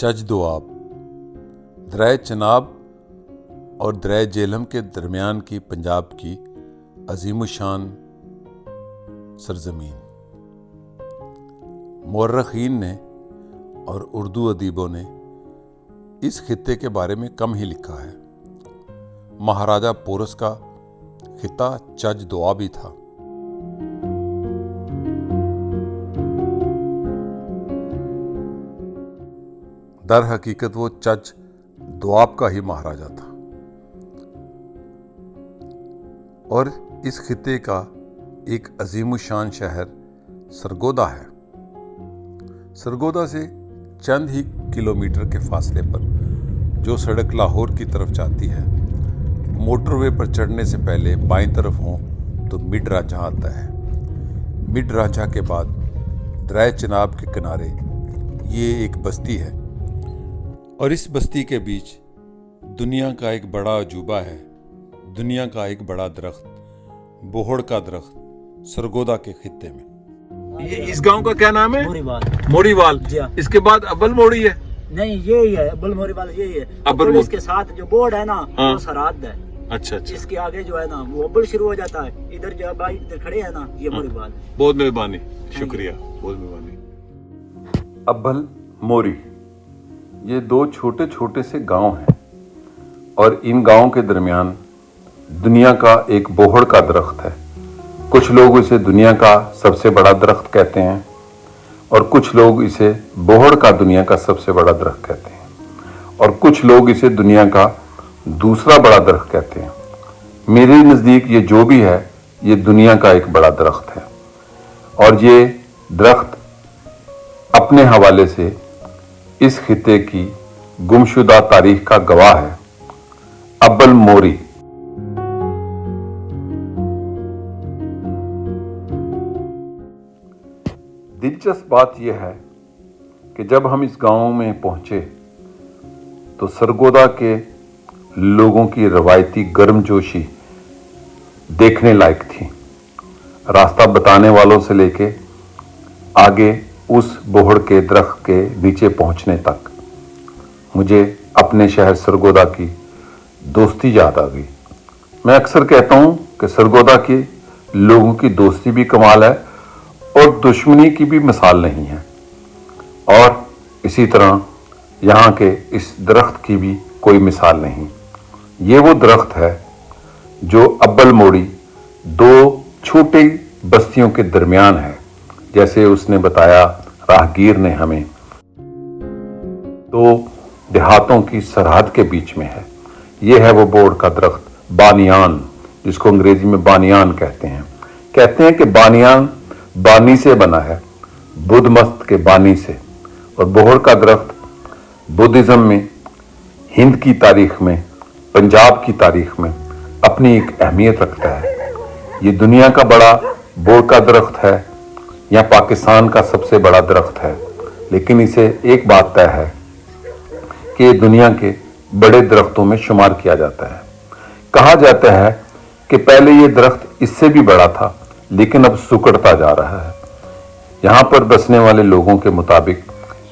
चच दोआब, दरिया चनाब और दरिया झेलम के दरमियान की पंजाब की अजीमुशान सरजमीन। मुअर्रिखीन ने और उर्दू अदीबों ने इस खित्ते के बारे में कम ही लिखा है। महाराजा पोरस का खित्ता चच दोआबी था। दर हकीकत वो चच दोआब का ही महाराजा था और इस खित्ते का एक अजीमुशान शहर सरगोदा है। सरगोदा से चंद ही किलोमीटर के फासले पर जो सड़क लाहौर की तरफ जाती है, मोटरवे पर चढ़ने से पहले बाईं तरफ हो तो मिड रांझा आता है। मिड रांझा के बाद दरिया चनाब के किनारे ये एक बस्ती है और इस बस्ती के बीच दुनिया का एक बड़ा अजूबा है। दुनिया का एक बड़ा दरख्त, बोहड़ का दरख्त, सरगोदा के खित्ते में। ये इस गांव का क्या नाम है? मोरीवाल। इसके बाद अब्बल मोड़ी है? नहीं, यही है अब्बल मोरीवाल, यही है। अब्बल इसके साथ जो बोर्ड है ना, वो सराद है। अच्छा। इसके आगे जो है ना वो अब्बल शुरू हो जाता है। इधर जो भाई इधर खड़े हैं ना, ये मोरीवाल। बहुत मेहरबानी, शुक्रिया, बहुत मेहरबानी। अब्बल मोरी, ये दो छोटे छोटे से गांव हैं और इन गांवों के दरमियान दुनिया का एक बोहड़ का दरख्त है। कुछ लोग इसे दुनिया का सबसे बड़ा दरख्त कहते हैं और कुछ लोग इसे बोहड़ का दुनिया का सबसे बड़ा दरख्त कहते हैं और कुछ लोग इसे दुनिया का दूसरा बड़ा दरख्त कहते हैं। मेरे नज़दीक ये जो भी है, ये दुनिया का एक बड़ा दरख्त है और ये दरख्त अपने हवाले से इस खित्ते की गुमशुदा तारीख का गवाह है। अब्बल मोरी। दिलचस्प बात यह है कि जब हम इस गांव में पहुंचे तो सरगोदा के लोगों की रवायती गर्मजोशी देखने लायक थी। रास्ता बताने वालों से लेके आगे उस बोहड़ के दरख्त के नीचे पहुंचने तक मुझे अपने शहर सरगोदा की दोस्ती याद आ गई। मैं अक्सर कहता हूं कि सरगोदा के लोगों की दोस्ती भी कमाल है और दुश्मनी की भी मिसाल नहीं है। और इसी तरह यहाँ के इस दरख्त की भी कोई मिसाल नहीं। ये वो दरख्त है जो अब्बल मोड़ी दो छोटी बस्तियों के दरमियान है। जैसे उसने बताया, राहगीर ने हमें, तो देहातों की सरहद के बीच में है। यह है वो बोहड़ का दरख्त, बानियान, जिसको अंग्रेजी में बानियान कहते हैं। कहते हैं कि बानियान बानी से बना है, बुद्ध मस्त के बानी से। और बोहड़ का दरख्त बुद्धिज्म में, हिंद की तारीख में, पंजाब की तारीख में अपनी एक अहमियत रखता है। ये दुनिया का बड़ा बोहड़ का दरख्त है या पाकिस्तान का सबसे बड़ा दरख्त है, लेकिन इसे एक बात तय है कि ये दुनिया के बड़े दरख्तों में शुमार किया जाता है। कहा जाता है कि पहले ये दरख्त इससे भी बड़ा था, लेकिन अब सुकड़ता जा रहा है। यहाँ पर बसने वाले लोगों के मुताबिक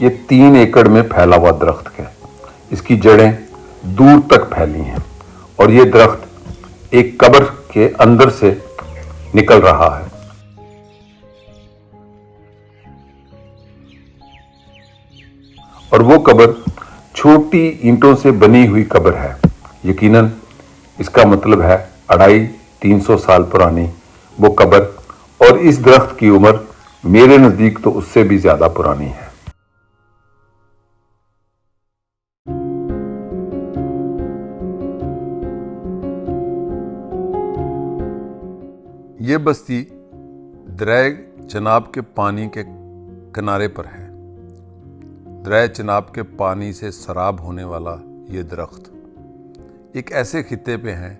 ये 3 एकड़ में फैला हुआ दरख्त है। इसकी जड़ें दूर तक फैली हैं और ये दरख्त एक कब्र के अंदर से निकल रहा है। और वो कब्र छोटी ईंटों से बनी हुई कब्र है। यकीनन इसका मतलब है 250-300 साल पुरानी वो कब्र, और इस दरख्त की उम्र मेरे नजदीक तो उससे भी ज्यादा पुरानी है। ये बस्ती दरिया चनाब के पानी के किनारे पर है। दरिया चनाब के पानी से सराब होने वाला ये दरख्त एक ऐसे खित्ते पे है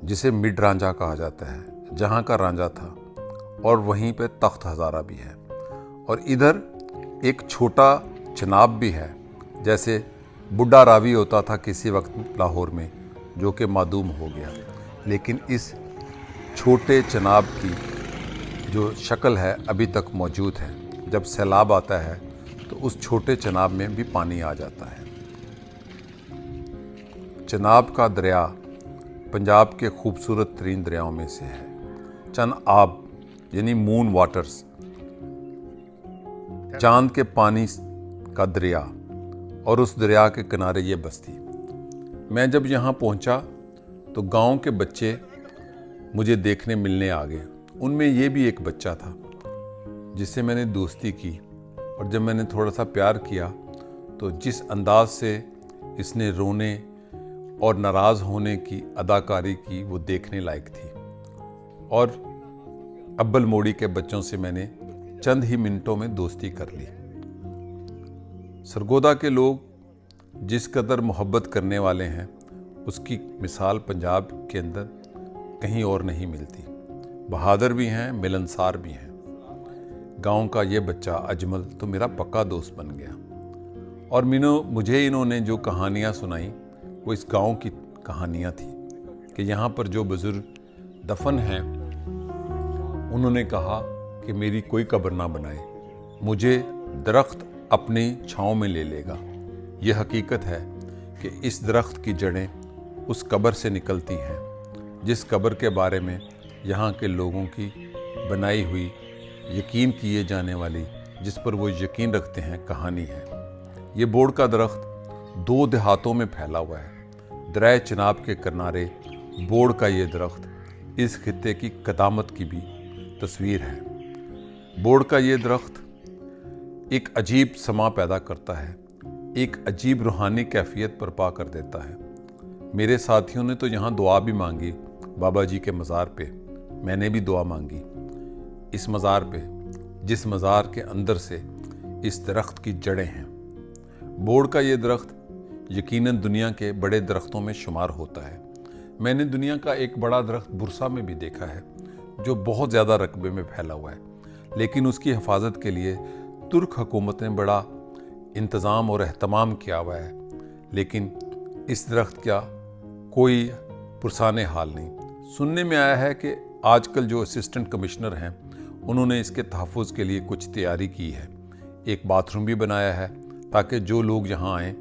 जिसे मिड रांझा कहा जाता है, जहाँ का रांझा था, और वहीं पे तख्त हज़ारा भी है। और इधर एक छोटा चनाब भी है, जैसे बुढ़ा रावी होता था किसी वक्त लाहौर में, जो कि मादूम हो गया। लेकिन इस छोटे चनाब की जो शक्ल है अभी तक मौजूद है। जब सैलाब आता है तो उस छोटे चनाब में भी पानी आ जाता है। चनाब का दरिया पंजाब के खूबसूरत तरीन दरियाओं में से है। चन आब यानी मून वाटर्स, चांद के पानी का दरिया, और उस दरिया के किनारे ये बस्ती। मैं जब यहाँ पहुँचा तो गांव के बच्चे मुझे देखने मिलने आ गए। उनमें ये भी एक बच्चा था जिससे मैंने दोस्ती की, और जब मैंने थोड़ा सा प्यार किया तो जिस अंदाज से इसने रोने और नाराज़ होने की अदाकारी की वो देखने लायक थी। और अब्बल मोड़ी के बच्चों से मैंने चंद ही मिनटों में दोस्ती कर ली। सरगोदा के लोग जिस कदर मोहब्बत करने वाले हैं उसकी मिसाल पंजाब के अंदर कहीं और नहीं मिलती। बहादुर भी हैं, मिलनसार भी हैं। गांव का ये बच्चा अजमल तो मेरा पक्का दोस्त बन गया, और मुझे इन्होंने जो कहानियाँ सुनाई वो इस गांव की कहानियाँ थी कि यहाँ पर जो बुज़ुर्ग दफन हैं उन्होंने कहा कि मेरी कोई कब्र ना बनाए, मुझे दरख्त अपनी छाँव में ले लेगा। ये हकीकत है कि इस दरख्त की जड़ें उस कब्र से निकलती हैं जिस कब्र के बारे में यहाँ के लोगों की बनाई हुई, यकीन किए जाने वाली, जिस पर वो यकीन रखते हैं, कहानी है। ये बोड़ का दरख्त 2 देहातों में फैला हुआ है। दरिया चिनाब के किनारे बोड़ का ये दरख्त इस खित्ते की कदामत की भी तस्वीर है। बोड़ का ये दरख्त एक अजीब समा पैदा करता है, एक अजीब रूहानी कैफियत बर्पा कर देता है। मेरे साथियों ने तो यहाँ दुआ भी मांगी बाबा जी के मज़ार पे। मैंने भी दुआ मांगी इस मज़ार पे, जिस मज़ार के अंदर से इस दरख्त की जड़ें हैं। बोड़ का ये दरख्त यकीनन दुनिया के बड़े दरख्तों में शुमार होता है। मैंने दुनिया का एक बड़ा दरख्त बुरसा में भी देखा है जो बहुत ज़्यादा रकबे में फैला हुआ है, लेकिन उसकी हिफाजत के लिए तुर्क हुकूमत ने बड़ा इंतज़ाम और एहतमाम किया हुआ है, लेकिन इस दरख्त का कोई पुरसाने हाल नहीं। सुनने में आया है कि आजकल जो असिस्टेंट कमिश्नर हैं उन्होंने इसके तहफ़्फ़ुज़ के लिए कुछ तैयारी की है। एक बाथरूम भी बनाया है ताकि जो लोग यहाँ आएँ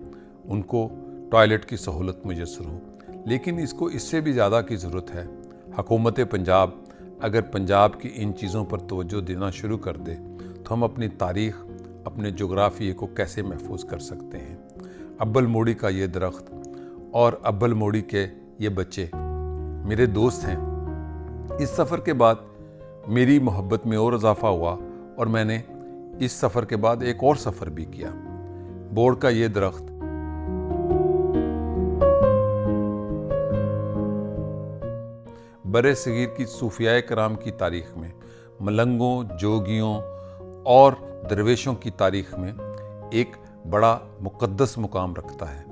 उनको टॉयलेट की सहूलत मुयस्सर हो, लेकिन इसको इससे भी ज़्यादा की ज़रूरत है। हुकूमत पंजाब अगर पंजाब की इन चीज़ों पर तवज्जो देना शुरू कर दे तो हम अपनी तारीख़, अपने जोग्राफ़ी को कैसे महफूज कर सकते हैं। अब्बल मोड़ी का ये दरख्त और अब्बल मोड़ी के ये बच्चे मेरे दोस्त हैं। इस सफ़र के बाद मेरी मोहब्बत में और इजाफ़ा हुआ, और मैंने इस सफ़र के बाद एक और सफ़र भी किया। बोड़ का ये दरख्त बरे सगीर की सूफियाए कराम की तारीख़ में, मलंगों, जोगियों और दरवेशों की तारीख़ में एक बड़ा मुक़द्दस मुकाम रखता है।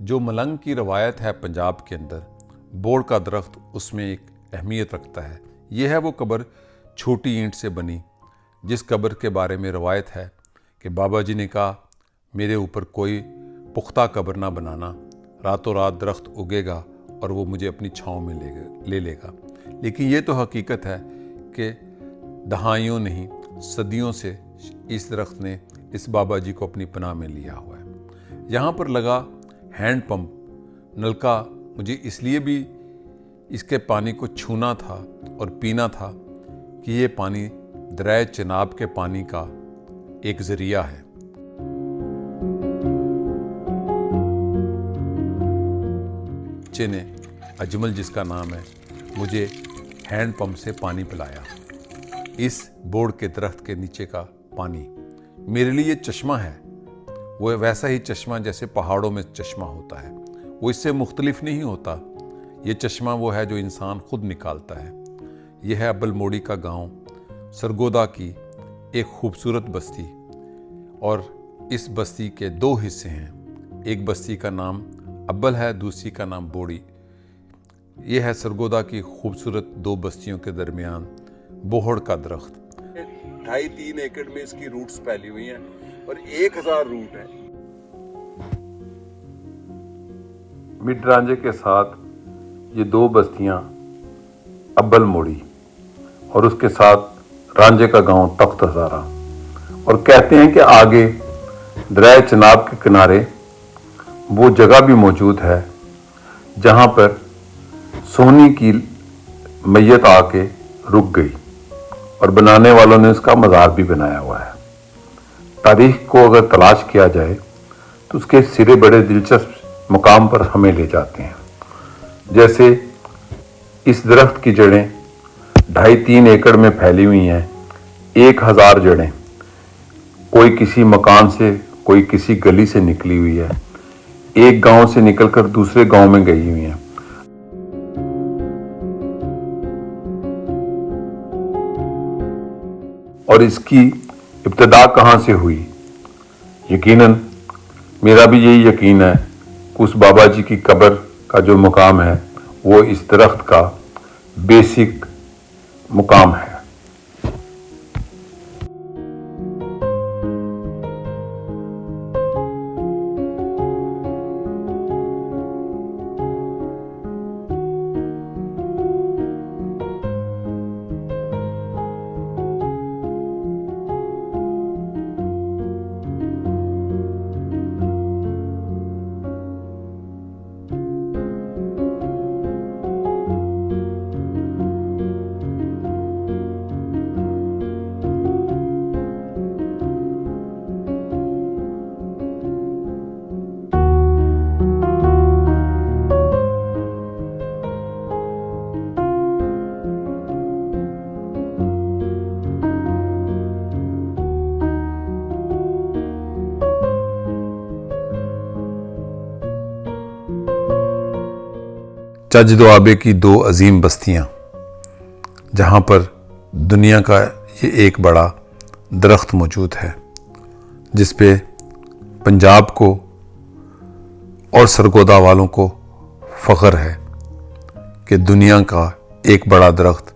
जो मलंग की रवायत है पंजाब के अंदर, बोड़ का दरख्त उसमें एक अहमियत रखता है। यह है वो कब्र छोटी ईंट से बनी जिस कब्र के बारे में रवायत है कि बाबा जी ने कहा मेरे ऊपर कोई पुख्ता कब्र ना बनाना, रातों रात दरख्त उगेगा और वो मुझे अपनी छाँव में ले लेगा। लेकिन ये तो हकीकत है कि दहाइयों नहीं सदियों से इस दरख्त ने इस बाबा जी को अपनी पनाह में लिया हुआ है। यहाँ पर लगा हैंड पंप नलका मुझे इसलिए भी इसके पानी को छूना था और पीना था कि ये पानी दरिया चिनाब के पानी का एक ज़रिया है। बच्चे ने, अजमल जिसका नाम है, मुझे हैंड पंप से पानी पिलाया। इस बोड़ के दरख्त के नीचे का पानी मेरे लिए चश्मा है। वो वैसा ही चश्मा जैसे पहाड़ों में चश्मा होता है, वो इससे मुख्तलिफ नहीं होता। ये चश्मा वो है जो इंसान खुद निकालता है। यह है अब्बल मोड़ी का गांव, सरगोदा की एक खूबसूरत बस्ती, और इस बस्ती के 2 हिस्से हैं। एक बस्ती का नाम अब्बल है, दूसरी का नाम बोड़ी। यह है सरगोदा की खूबसूरत 2 बस्तियों के दरमियान बोहड़ का दरख्त। 2.5-3 एकड़ में इसकी रूट्स फैली हुई हैं और 1000 रूट है। मिड रांझे के साथ ये 2 बस्तियां अब्बल मोड़ी और उसके साथ रांझे का गांव तख्त हज़ारा, और कहते हैं कि आगे दरिया चनाब के किनारे वो जगह भी मौजूद है जहां पर सोनी की मैयत आके रुक गई और बनाने वालों ने उसका मज़ार भी बनाया हुआ है। तारीख को अगर तलाश किया जाए तो उसके सिरे बड़े दिलचस्प मुकाम पर हमें ले जाते हैं। जैसे इस दरख्त की जड़ें 2.5-3 एकड़ में फैली हुई हैं, 1000 जड़ें, कोई किसी मकान से कोई किसी गली से निकली हुई है, एक गांव से निकलकर दूसरे गांव में गई हुई हैं। और इसकी इब्तिदा कहाँ से हुई? यकीनन मेरा भी यही यकीन है कि उस बाबा जी की कब्र का जो मुकाम है वो इस दरख्त का बेसिक मुकाम है। चज दुआबे की 2 अजीम बस्तियां, जहां पर दुनिया का ये एक बड़ा दरख्त मौजूद है, जिस पे पंजाब को और सरगोदा वालों को फ़ख्र है कि दुनिया का एक बड़ा दरख्त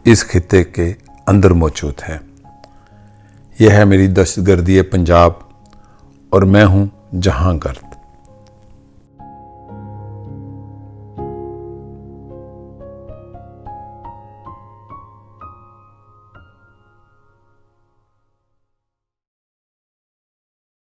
इस खित्ते के अंदर मौजूद है। यह है मेरी दहशतगर्दी पंजाब और मैं हूं जहांगीर।